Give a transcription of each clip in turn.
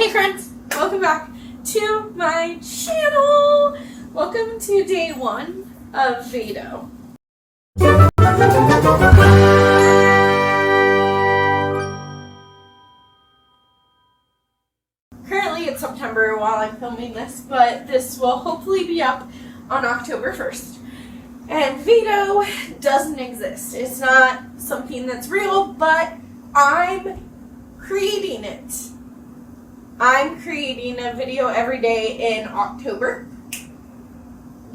Hey friends, welcome back to my channel. Welcome to day 1 of Vedo. Currently it's September while I'm filming this, but this will hopefully be up on October 1st. And Vedo doesn't exist. It's not something that's real, but I'm creating it. I'm creating a video every day in October.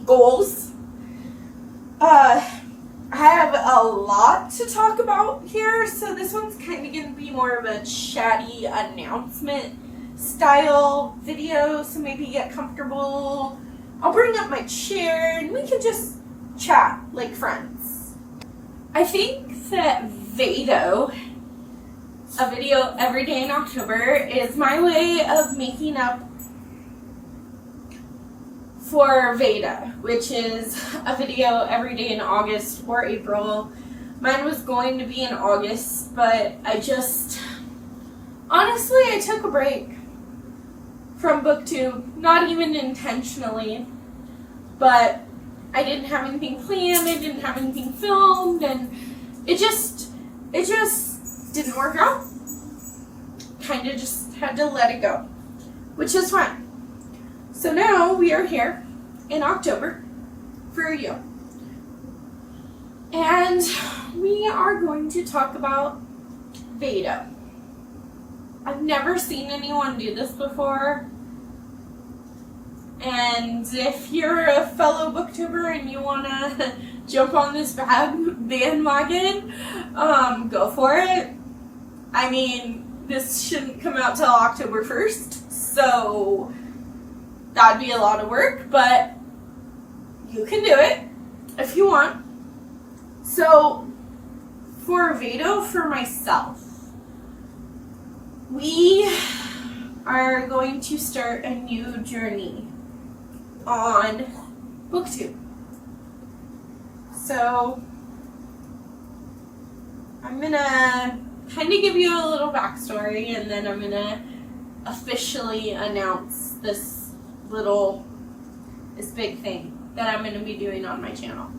Goals. I have a lot to talk about here, so this one's kind of going to be more of a chatty announcement style video, so maybe get comfortable. I'll bring up my chair and we can just chat like friends. I think that Vedo, a video every day in October, is my way of making up for Vedo, which is a video every day in August or April. Mine was going to be in August, but I took a break from BookTube, not even intentionally, but I didn't have anything planned, I didn't have anything filmed, and it just didn't work out. Kind of just had to let it go, which is fine. So now we are here in October for you. And we are going to talk about Vedo. I've never seen anyone do this before. And if you're a fellow booktuber and you want to jump on this bandwagon, go for it. I mean, this shouldn't come out till October 1st, so that'd be a lot of work, but you can do it if you want. So, for Vedo, for myself, we are going to start a new journey on BookTube. So, I'm gonna kind of give you a little backstory, and then I'm gonna officially announce this big thing that I'm gonna be doing on my channel.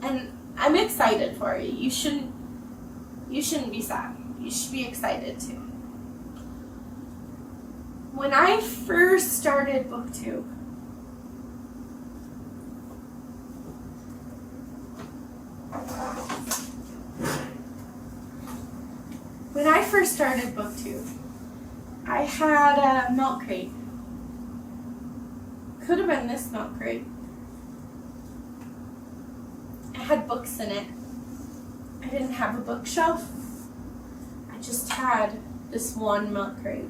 And I'm excited for you. You shouldn't be sad. You should be excited too. When I first started BookTube, I had a milk crate. Could have been this milk crate. It had books in it. I didn't have a bookshelf. I just had this one milk crate.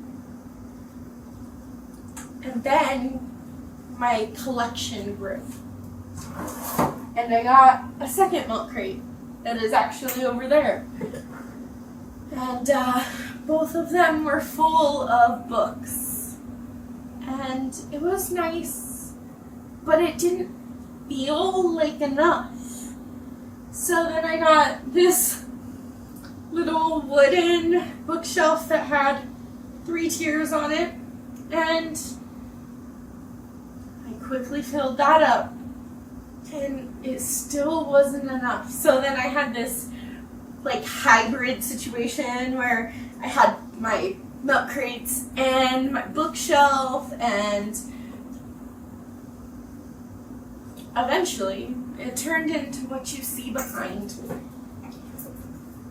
And then my collection grew. And I got a second milk crate that is actually over there. And both of them were full of books. And it was nice, but it didn't feel like enough. So then I got this little wooden bookshelf that had 3 tiers on it, and I quickly filled that up, and it still wasn't enough. So then I had this like hybrid situation where I had my milk crates and my bookshelf, and eventually it turned into what you see behind me.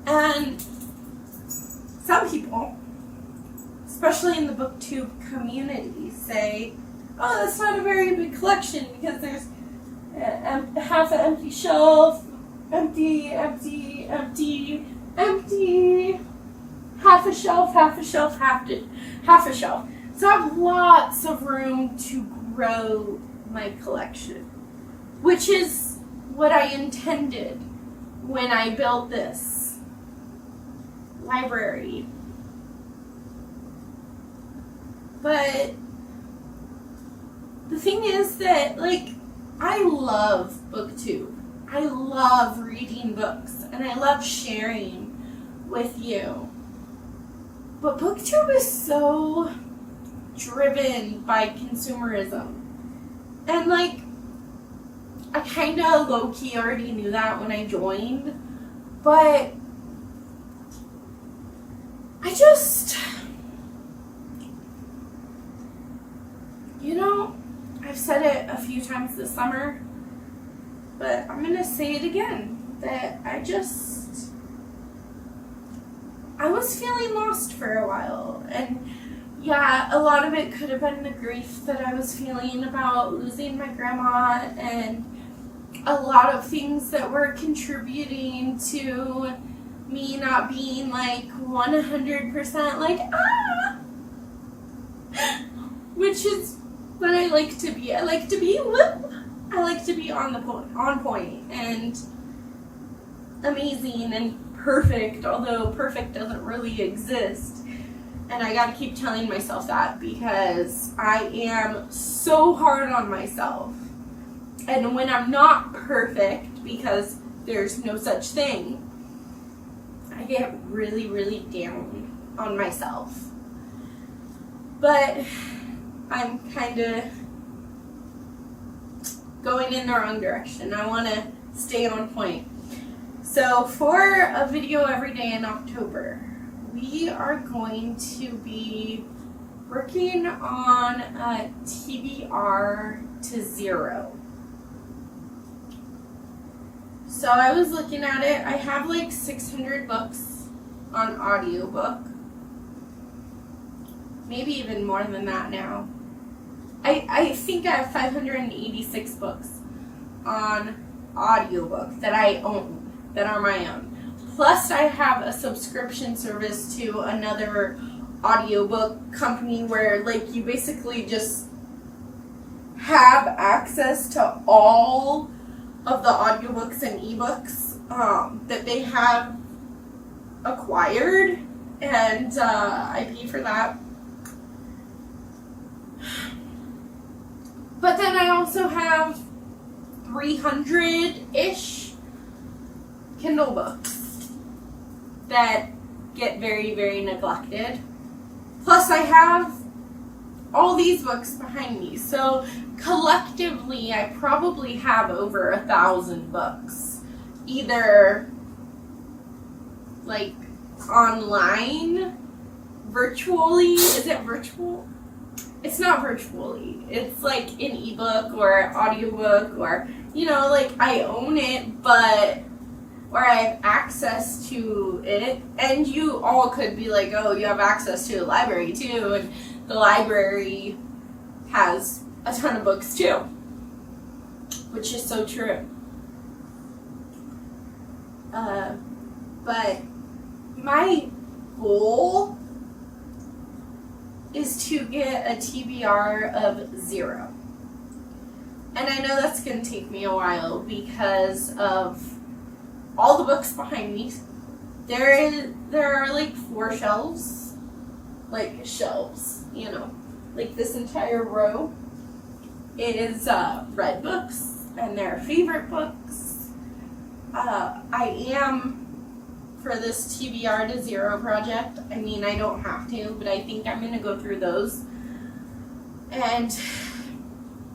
And some people, especially in the BookTube community, say, oh, that's not a very big collection because there's half an empty shelf, empty, half a shelf, half a shelf. So I have lots of room to grow my collection, which is what I intended when I built this library. But the thing is that, I love BookTube. I love reading books, and I love sharing with you. But BookTube is so driven by consumerism. And like, I kind of low-key already knew that when I joined, but I just, you know, I've said it a few times this summer, but I'm going to say it again, that I was feeling lost for a while. And yeah, a lot of it could have been the grief that I was feeling about losing my grandma, and a lot of things that were contributing to me not being like 100% like, which is what I like to be. I like to be on point and amazing and perfect, although perfect doesn't really exist. And I gotta keep telling myself that, because I am so hard on myself. And when I'm not perfect, because there's no such thing, I get really, really down on myself. But I'm kind of going in the wrong direction. I want to stay on point. So for a video every day in October, we are going to be working on a TBR to 0. So I was looking at it. I have like 600 books on audiobook. Maybe even more than that now. I think I have 586 books on audiobook that I own, that are my own. Plus I have a subscription service to another audiobook company where like you basically just have access to all of the audiobooks and ebooks that they have acquired, and I pay for that. But then I also have 300-ish Kindle books that get very, very neglected. Plus I have all these books behind me. So collectively, I probably have over 1,000 books. Either like online, virtually. Is it virtual? It's not virtually. It's like an ebook or audiobook, or, you know, like I own it, but, or I have access to it. And you all could be like, oh, you have access to a library too. And the library has a ton of books too, which is so true. But my goal is to get a TBR of 0. And I know that's going to take me a while because of all the books behind me. There are like 4 shelves, like shelves, you know, like this entire row is read books, and they're favorite books. I am, for this TBR to 0 project, I mean, I don't have to, but I think I'm going to go through those and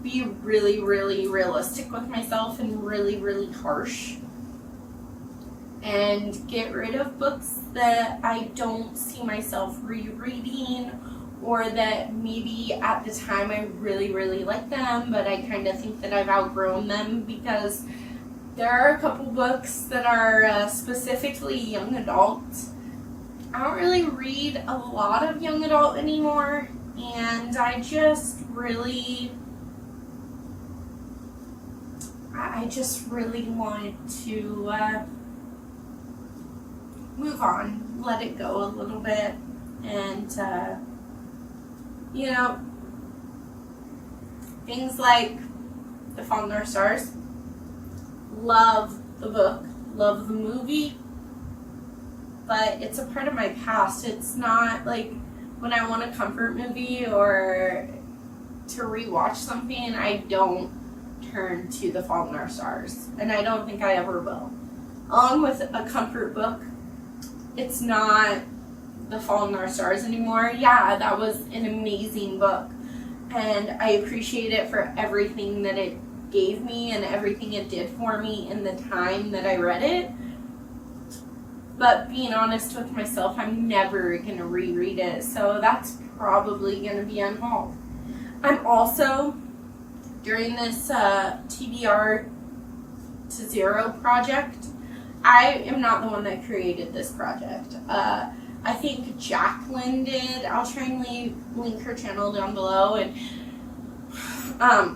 be really, really realistic with myself and really, really harsh, and get rid of books that I don't see myself rereading, or that maybe at the time I really, really like them, but I kind of think that I've outgrown them, because there are a couple books that are specifically young adult. I don't really read a lot of young adult anymore, and I just really want to move on, let it go a little bit, and you know, things like The Fault in Our Stars. Love the book, love the movie, but it's a part of my past. It's not like when I want a comfort movie or to rewatch something, I don't turn to The Fault in Our Stars, and I don't think I ever will. Along with a comfort book, it's not The Fault in Our Stars anymore. Yeah, that was an amazing book. And I appreciate it for everything that it gave me and everything it did for me in the time that I read it. But being honest with myself, I'm never going to reread it. So that's probably going to be unhauled. I'm also, during this TBR to Zero project, I am not the one that created this project. I think Jacqueline did. I'll try and link her channel down below. And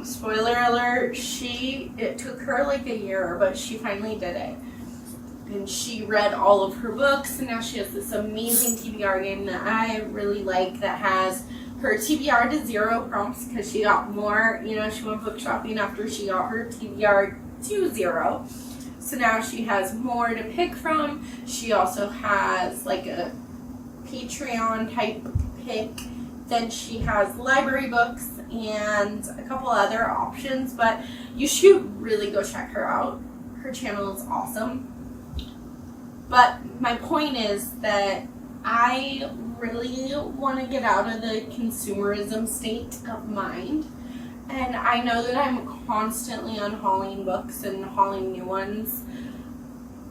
spoiler alert, it took her like a year, but she finally did it. And she read all of her books, and now she has this amazing TBR game that I really like that has her TBR to Zero prompts, because she got more, she went book shopping after she got her TBR to Zero. So now she has more to pick from. She also has like a Patreon type pick. Then she has library books and a couple other options, but you should really go check her out. Her channel is awesome. But my point is that I really want to get out of the consumerism state of mind. And I know that I'm constantly unhauling books and hauling new ones.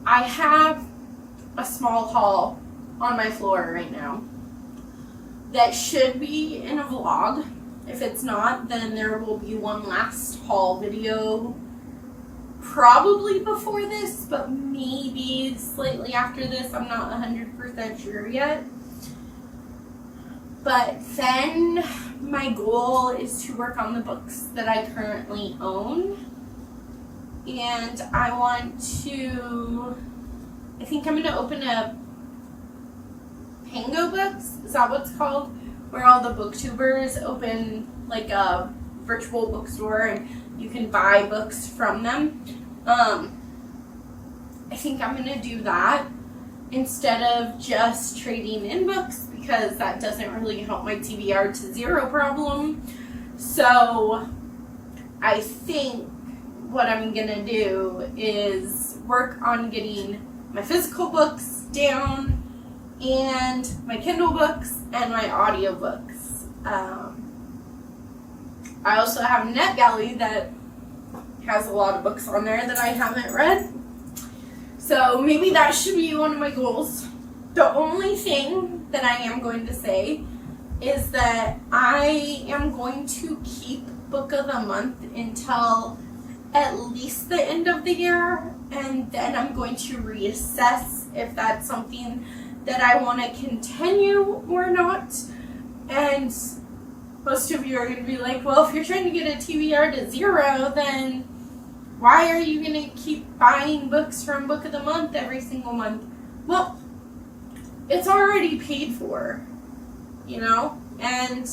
I have a small haul on my floor right now that should be in a vlog. If it's not, then there will be one last haul video probably before this, but maybe slightly after this. I'm not 100% sure yet. But then my goal is to work on the books that I currently own. And I think I'm going to open a Pango Books, is that what it's called? Where all the booktubers open like a virtual bookstore and you can buy books from them. I think I'm going to do that instead of just trading in books, because that doesn't really help my TBR to Zero problem. So I think what I'm going to do is work on getting my physical books down and my Kindle books and my audiobooks. I also have NetGalley that has a lot of books on there that I haven't read. So maybe that should be one of my goals. The only thing that I am going to say is that I am going to keep Book of the Month until at least the end of the year, and then I'm going to reassess if that's something that I want to continue or not. And most of you are going to be like, well, if you're trying to get a TBR to Zero, then why are you going to keep buying books from Book of the Month every single month? Well, it's already paid for, and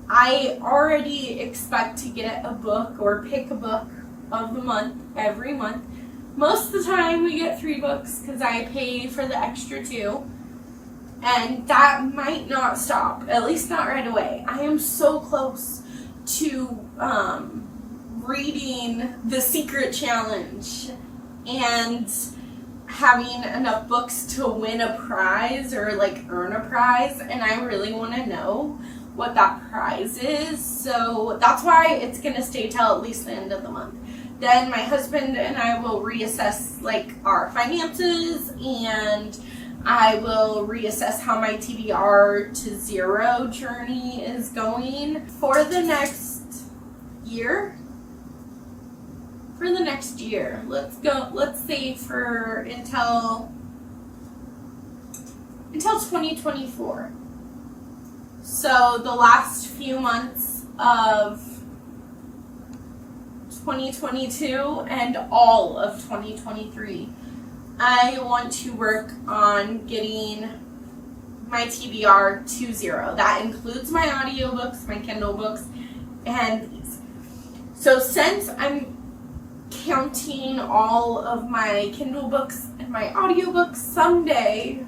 I already expect to get a book or pick a book of the month every month. Most of the time we get 3 books because I pay for the extra 2. And that might not stop, at least not right away. I am so close to reading The Secret Challenge and having enough books to win a prize or earn a prize, and I really want to know what that prize is. So that's why it's going to stay till at least the end of the month. Then my husband and I will reassess our finances, and I will reassess how my TBR to Zero journey is going for the next year. Let's say until 2024. So the last few months of 2022 and all of 2023, I want to work on getting my TBR to Zero. That includes my audiobooks, my Kindle books, and these. So since I'm counting all of my Kindle books and my audiobooks someday,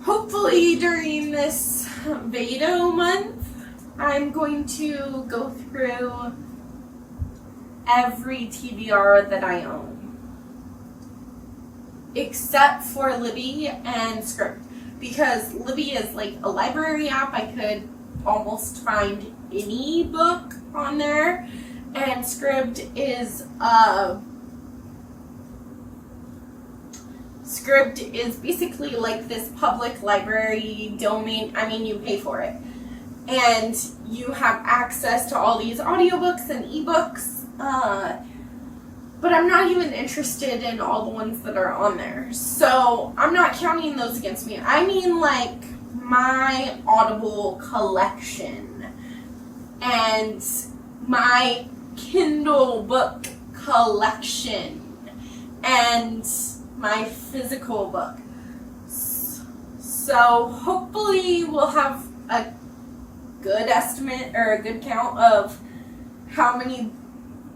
hopefully during this Vedo month, I'm going to go through every TBR that I own. except for Libby and Script, because Libby is like a library app. I could almost find any book on there, and Script is basically like this public library domain. I mean, you pay for it, and you have access to all these audiobooks and ebooks. But I'm not even interested in all the ones that are on there. So I'm not counting those against me. I mean like my Audible collection and my Kindle book collection and my physical book. So hopefully we'll have a good estimate or a good count of how many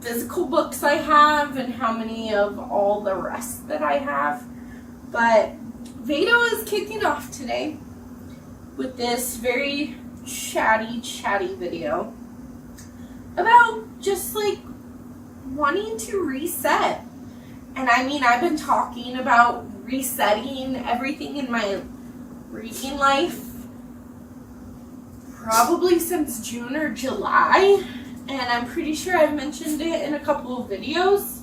physical books I have and how many of all the rest that I have. But Vedo is kicking off today with this very chatty video about just like wanting to reset. And I mean, I've been talking about resetting everything in my reading life probably since June or July. And I'm pretty sure I've mentioned it in a couple of videos.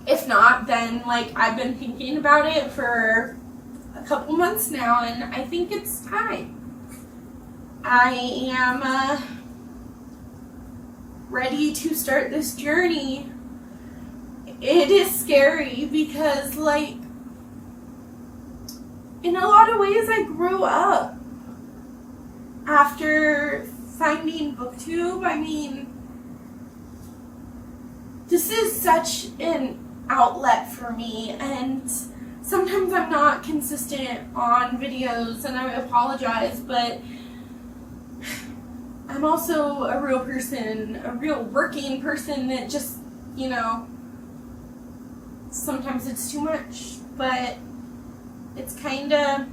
If not, then like I've been thinking about it for a couple months now, and I think it's time. I am ready to start this journey. It is scary because like in a lot of ways I grew up after finding BookTube. I mean, this is such an outlet for me, and sometimes I'm not consistent on videos, and I apologize, but I'm also a real person, a real working person that just, you know, sometimes it's too much, but it's kind of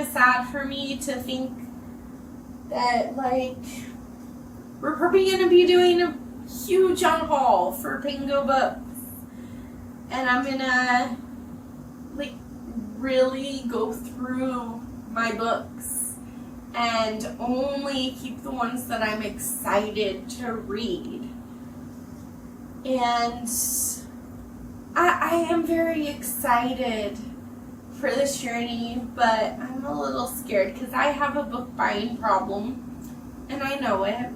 sad for me to think that like we're probably going to be doing a huge unhaul for Pingo Books, and I'm going to like really go through my books and only keep the ones that I'm excited to read. And I am very excited for this journey, but I'm a little scared because I have a book buying problem, and I know it.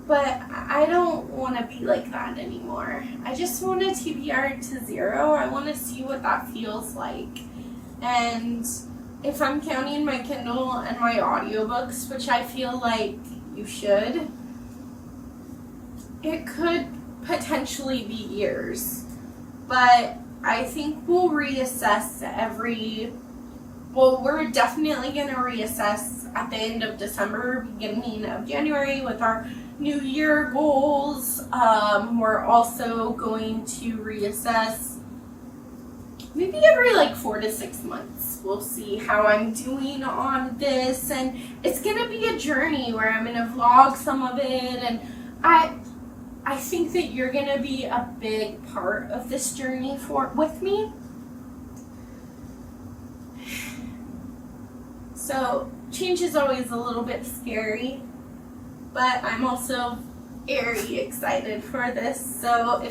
But I don't want to be like that anymore. I just want a TBR to 0. I want to see what that feels like. And if I'm counting my Kindle and my audiobooks, which I feel like you should, it could potentially be years. But I think we'll reassess we're definitely going to reassess at the end of December, beginning of January with our New Year goals. We're also going to reassess maybe every like 4 to 6 months. We'll see how I'm doing on this, and it's going to be a journey where I'm going to vlog some of it, and I think that you're going to be a big part of this journey with me. So change is always a little bit scary, but I'm also very excited for this. So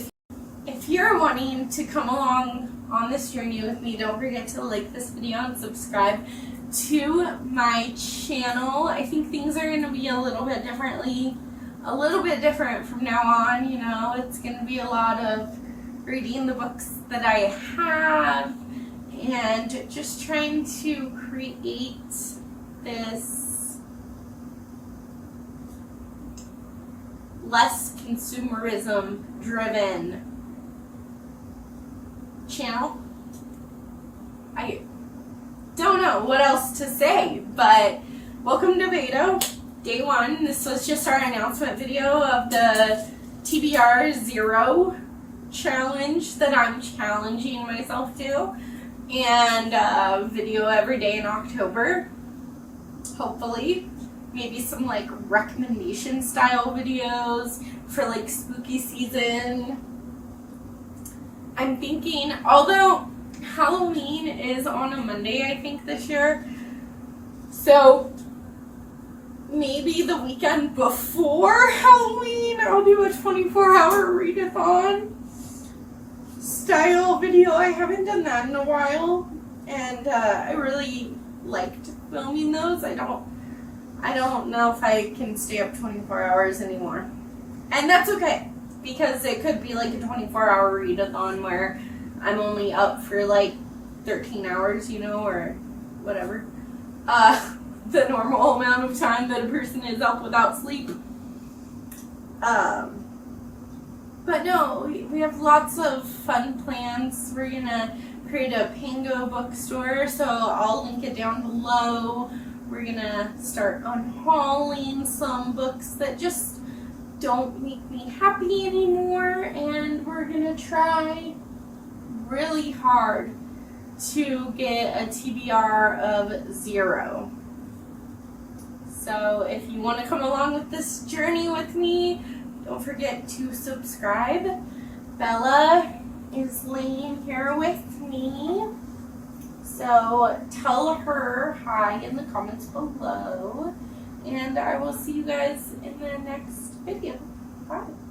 if you're wanting to come along on this journey with me, don't forget to like this video and subscribe to my channel. I think things are going to be a little bit different from now on. You know, it's going to be a lot of reading the books that I have and just trying to create this less consumerism driven channel. I don't know what else to say, but welcome to Vedo, day 1. This was just our announcement video of the TBR 0 challenge that I'm challenging myself to, and video every day in October, hopefully. Maybe some like recommendation style videos for like spooky season. I'm thinking, although Halloween is on a Monday, I think, this year, so maybe the weekend before Halloween I'll do a 24-hour readathon style video. I haven't done that in a while, and I really liked filming those. I don't know if I can stay up 24 hours anymore, and that's okay, because it could be like a 24-hour readathon where I'm only up for like 13 hours, you know, or whatever. The normal amount of time that a person is up without sleep. But no, we have lots of fun plans. We're gonna create a Pango bookstore, so I'll link it down below. We're gonna start unhauling some books that just don't make me happy anymore, and we're gonna try really hard to get a TBR of 0. So if you want to come along with this journey with me, don't forget to subscribe. Bella is laying here with me, so tell her hi in the comments below, and I will see you guys in the next video. Bye.